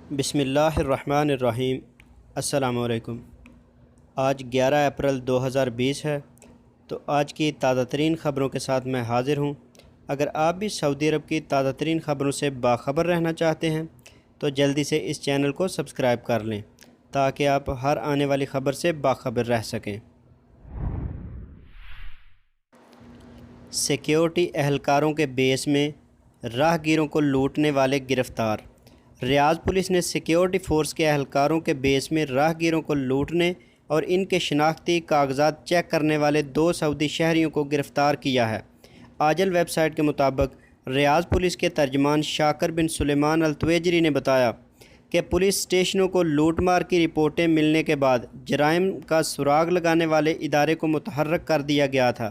بسم اللہ الرحمن الرحیم۔ السلام علیکم۔ آج 11 اپریل 2020 ہے، تو آج کی تازہ ترین خبروں کے ساتھ میں حاضر ہوں۔ اگر آپ بھی سعودی عرب کی تازہ ترین خبروں سے باخبر رہنا چاہتے ہیں تو جلدی سے اس چینل کو سبسکرائب کر لیں تاکہ آپ ہر آنے والی خبر سے باخبر رہ سکیں۔ سیکیورٹی اہلکاروں کے بیس میں راہ گیروں کو لوٹنے والے گرفتار۔ ریاض پولیس نے سیکیورٹی فورس کے اہلکاروں کے بیس میں راہ گیروں کو لوٹنے اور ان کے شناختی کاغذات چیک کرنے والے 2 سعودی شہریوں کو گرفتار کیا ہے۔ آجل ویب سائٹ کے مطابق ریاض پولیس کے ترجمان شاکر بن سلیمان التویجری نے بتایا کہ پولیس اسٹیشنوں کو لوٹ مار کی رپورٹیں ملنے کے بعد جرائم کا سراغ لگانے والے ادارے کو متحرک کر دیا گیا تھا۔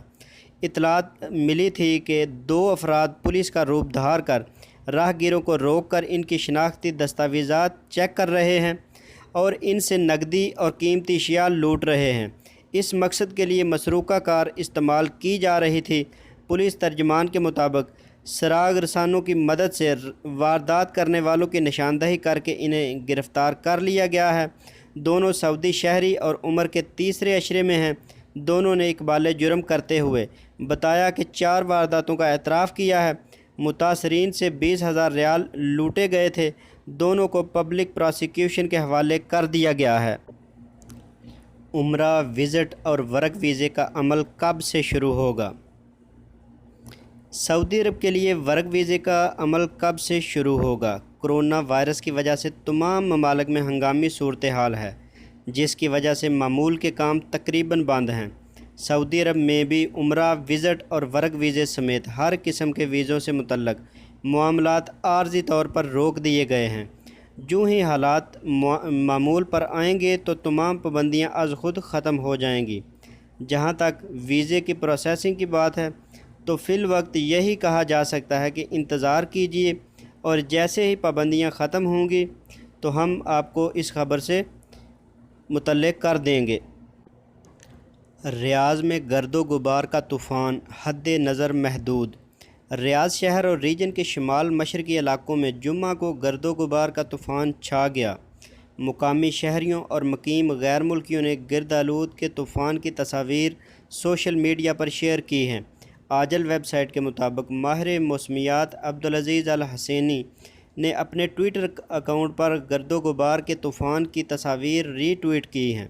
اطلاعات ملی تھی کہ 2 افراد پولیس کا روپ دھار کر راہ گیروں کو روک کر ان کی شناختی دستاویزات چیک کر رہے ہیں اور ان سے نقدی اور قیمتی اشیاء لوٹ رہے ہیں۔ اس مقصد کے لیے مسروقہ کار استعمال کی جا رہی تھی۔ پولیس ترجمان کے مطابق سراغ رسانوں کی مدد سے واردات کرنے والوں کی نشاندہی کر کے انہیں گرفتار کر لیا گیا ہے۔ دونوں سعودی شہری اور عمر کے تیسرے عشرے میں ہیں۔ دونوں نے اقبال جرم کرتے ہوئے بتایا کہ 4 وارداتوں کا اعتراف کیا ہے۔ متاثرین سے 20,000 ریال لوٹے گئے تھے۔ دونوں کو پبلک پراسیکیوشن کے حوالے کر دیا گیا ہے۔ عمرہ وزٹ اور ورک ویزے کا عمل کب سے شروع ہوگا؟ سعودی عرب کے لیے ورک ویزے کا عمل کب سے شروع ہوگا؟ کرونا وائرس کی وجہ سے تمام ممالک میں ہنگامی صورتحال ہے، جس کی وجہ سے معمول کے کام تقریباً بند ہیں۔ سعودی عرب میں بھی عمرہ وزٹ اور ورک ویزے سمیت ہر قسم کے ویزوں سے متعلق معاملات عارضی طور پر روک دیے گئے ہیں۔ جو ہی حالات معمول پر آئیں گے تو تمام پابندیاں از خود ختم ہو جائیں گی۔ جہاں تک ویزے کی پروسیسنگ کی بات ہے تو فی الوقت یہی کہا جا سکتا ہے کہ انتظار کیجیے، اور جیسے ہی پابندیاں ختم ہوں گی تو ہم آپ کو اس خبر سے مطلع کر دیں گے۔ ریاض میں گرد و غبار کا طوفان، حد نظر محدود۔ ریاض شہر اور ریجن کے شمال مشرقی علاقوں میں جمعہ کو گرد و غبار کا طوفان چھا گیا۔ مقامی شہریوں اور مقیم غیر ملکیوں نے گرد آلود کے طوفان کی تصاویر سوشل میڈیا پر شیئر کی ہیں۔ آجل ویب سائٹ کے مطابق ماہر موسمیات عبدالعزیز الحسینی نے اپنے ٹویٹر اکاؤنٹ پر گرد و غبار کے طوفان کی تصاویر ری ٹویٹ کی ہیں۔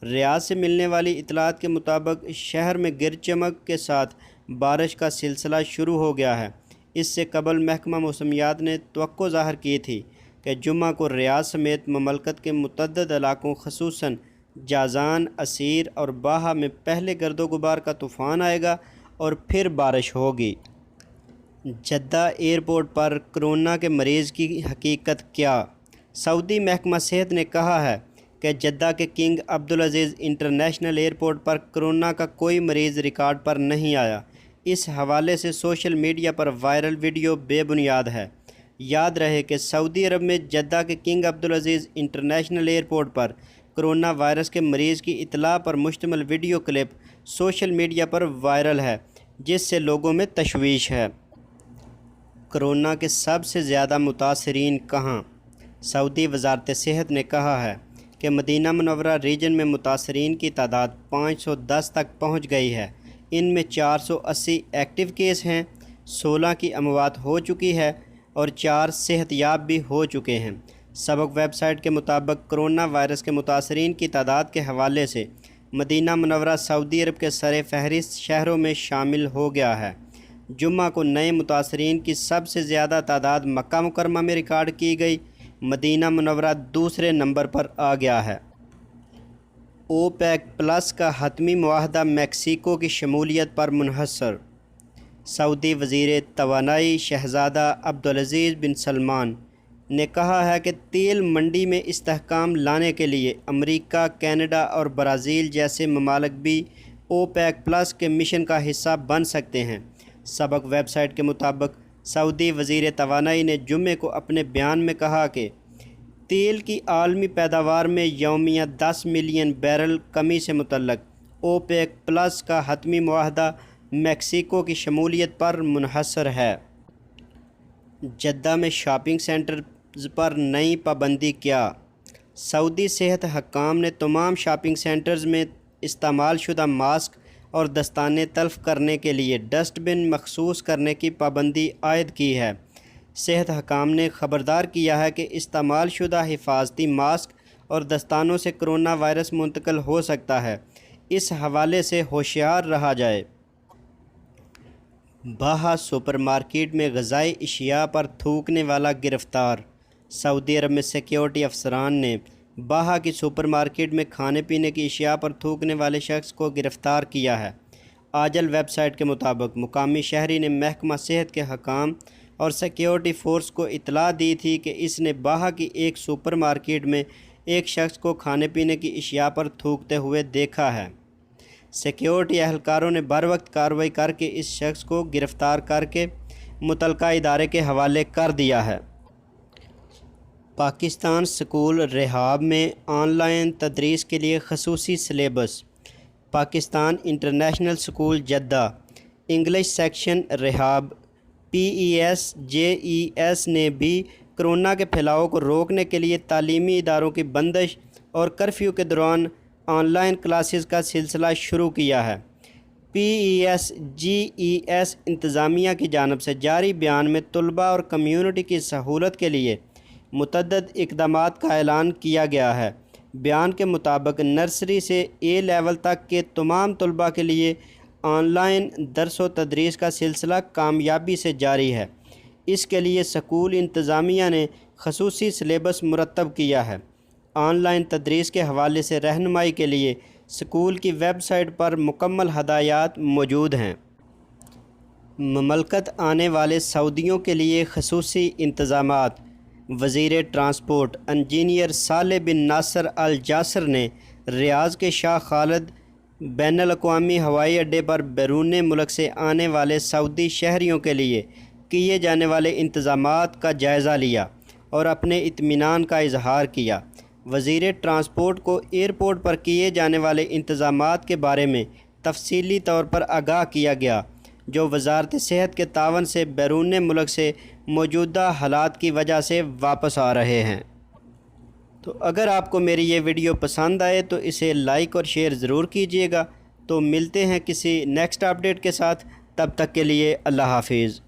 ریاض سے ملنے والی اطلاعات کے مطابق شہر میں گرج چمک کے ساتھ بارش کا سلسلہ شروع ہو گیا ہے۔ اس سے قبل محکمہ موسمیات نے توقع ظاہر کی تھی کہ جمعہ کو ریاض سمیت مملکت کے متعدد علاقوں خصوصاً جازان، عسیر اور باہا میں پہلے گرد و غبار کا طوفان آئے گا اور پھر بارش ہوگی۔ جدہ ایئرپورٹ پر کرونا کے مریض کی حقیقت کیا؟ سعودی محکمہ صحت نے کہا ہے کہ جدہ کے کنگ عبدالعزیز انٹرنیشنل ایئرپورٹ پر کرونا کا کوئی مریض ریکارڈ پر نہیں آیا۔ اس حوالے سے سوشل میڈیا پر وائرل ویڈیو بے بنیاد ہے۔ یاد رہے کہ سعودی عرب میں جدہ کے کنگ عبدالعزیز انٹرنیشنل ایئرپورٹ پر کرونا وائرس کے مریض کی اطلاع پر مشتمل ویڈیو کلپ سوشل میڈیا پر وائرل ہے، جس سے لوگوں میں تشویش ہے۔ کرونا کے سب سے زیادہ متاثرین کہاں؟ سعودی وزارت صحت نے کہا ہے کہ مدینہ منورہ ریجن میں متاثرین کی تعداد 510 تک پہنچ گئی ہے۔ ان میں 480 ایکٹیو کیس ہیں، 16 کی اموات ہو چکی ہے اور 4 صحت یاب بھی ہو چکے ہیں۔ سبق ویب سائٹ کے مطابق کرونا وائرس کے متاثرین کی تعداد کے حوالے سے مدینہ منورہ سعودی عرب کے سر فہرست شہروں میں شامل ہو گیا ہے۔ جمعہ کو نئے متاثرین کی سب سے زیادہ تعداد مکہ مکرمہ میں ریکارڈ کی گئی۔ مدینہ منورہ دوسرے نمبر پر آ گیا ہے۔ اوپیک پلس کا حتمی معاہدہ میکسیکو کی شمولیت پر منحصر۔ سعودی وزیر توانائی شہزادہ عبدالعزیز بن سلمان نے کہا ہے کہ تیل منڈی میں استحکام لانے کے لیے امریکہ، کینیڈا اور برازیل جیسے ممالک بھی اوپیک پلس کے مشن کا حصہ بن سکتے ہیں۔ سبق ویب سائٹ کے مطابق سعودی وزیر توانائی نے جمعے کو اپنے بیان میں کہا کہ تیل کی عالمی پیداوار میں یومیہ 10 ملین بیرل کمی سے متعلق اوپیک پلس کا حتمی معاہدہ میکسیکو کی شمولیت پر منحصر ہے۔ جدہ میں شاپنگ سینٹر پر نئی پابندی کیا؟ سعودی صحت حکام نے تمام شاپنگ سینٹرز میں استعمال شدہ ماسک اور دستانے تلف کرنے کے لیے ڈسٹ بن مخصوص کرنے کی پابندی عائد کی ہے۔ صحت حکام نے خبردار کیا ہے کہ استعمال شدہ حفاظتی ماسک اور دستانوں سے کرونا وائرس منتقل ہو سکتا ہے، اس حوالے سے ہوشیار رہا جائے۔ باہا سپر مارکیٹ میں غذائی اشیاء پر تھوکنے والا گرفتار۔ سعودی عرب میں سیکیورٹی افسران نے باہا کی سپر مارکیٹ میں کھانے پینے کی اشیاء پر تھوکنے والے شخص کو گرفتار کیا ہے۔ آجل ویب سائٹ کے مطابق مقامی شہری نے محکمہ صحت کے حکام اور سیکیورٹی فورس کو اطلاع دی تھی کہ اس نے باہا کی ایک سپر مارکیٹ میں ایک شخص کو کھانے پینے کی اشیاء پر تھوکتے ہوئے دیکھا ہے۔ سیکیورٹی اہلکاروں نے بروقت کارروائی کر کے اس شخص کو گرفتار کر کے متعلقہ ادارے کے حوالے کر دیا ہے۔ پاکستان اسکول رحاب میں آن لائن تدریس کے لیے خصوصی syllabus. Pakistan international school Jeddah English section Rehab PES نے بھی کرونا کے پھیلاؤ کو روکنے کے لیے تعلیمی اداروں کی بندش اور کرفیو کے دوران آن لائن کلاسز کا سلسلہ شروع کیا ہے۔ PES انتظامیہ کی جانب سے جاری بیان میں طلباء اور کمیونٹی کی سہولت کے لیے متعدد اقدامات کا اعلان کیا گیا ہے۔ بیان کے مطابق نرسری سے A لیول تک کے تمام طلباء کے لیے آن لائن درس و تدریس کا سلسلہ کامیابی سے جاری ہے۔ اس کے لیے اسکول انتظامیہ نے خصوصی سلیبس مرتب کیا ہے۔ آن لائن تدریس کے حوالے سے رہنمائی کے لیے اسکول کی ویب سائٹ پر مکمل ہدایات موجود ہیں۔ مملکت آنے والے سعودیوں کے لیے خصوصی انتظامات۔ وزیر ٹرانسپورٹ انجینئر صالح بن ناصر الجاسر نے ریاض کے شاہ خالد بین الاقوامی ہوائی اڈے پر بیرون ملک سے آنے والے سعودی شہریوں کے لیے کیے جانے والے انتظامات کا جائزہ لیا اور اپنے اطمینان کا اظہار کیا۔ وزیر ٹرانسپورٹ کو ایئرپورٹ پر کیے جانے والے انتظامات کے بارے میں تفصیلی طور پر آگاہ کیا گیا، جو وزارت صحت کے تعاون سے بیرون ملک سے موجودہ حالات کی وجہ سے واپس آ رہے ہیں۔ تو اگر آپ کو میری یہ ویڈیو پسند آئے تو اسے لائک اور شیئر ضرور کیجیے گا۔ تو ملتے ہیں کسی نیکسٹ اپڈیٹ کے ساتھ، تب تک کے لیے اللہ حافظ۔